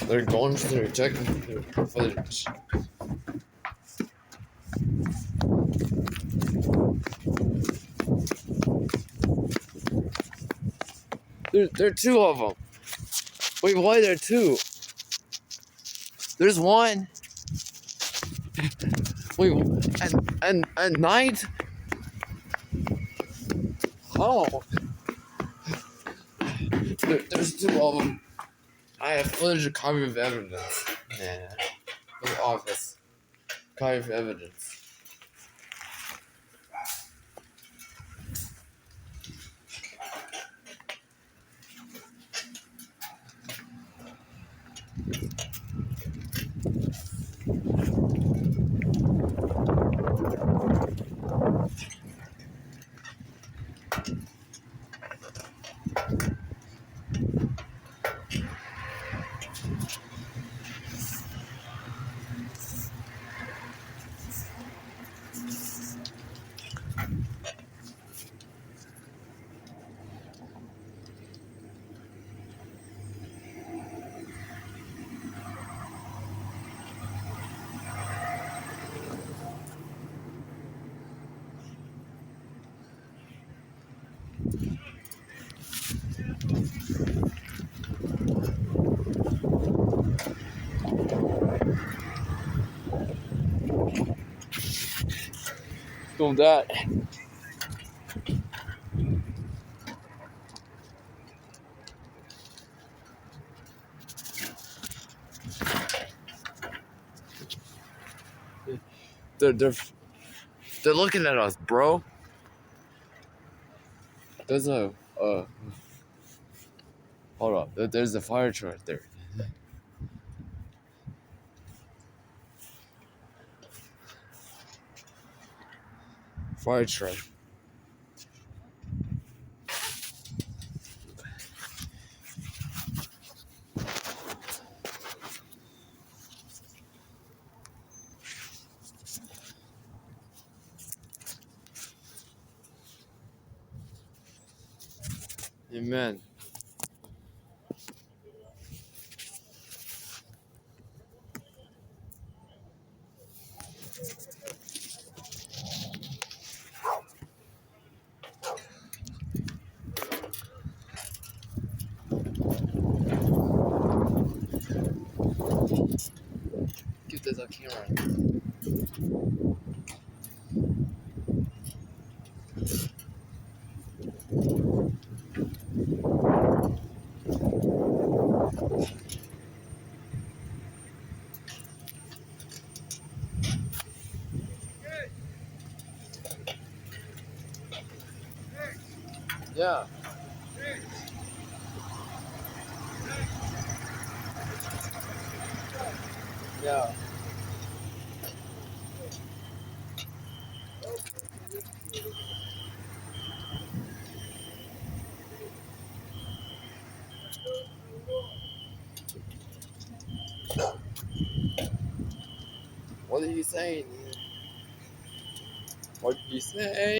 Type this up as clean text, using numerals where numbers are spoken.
They're going through checking their footage. There are two of them. Wait, why are there two? There's one. Wait, and night? Oh. There's two of them. I have footage, a copy of evidence. Yeah. For the office. Copy of evidence. Doing that. They're looking at us, bro. There's a hold up. There's a fire truck there. Fire truck. Amen. Give this a camera. Yeah. Yeah. What are you saying? What did you say?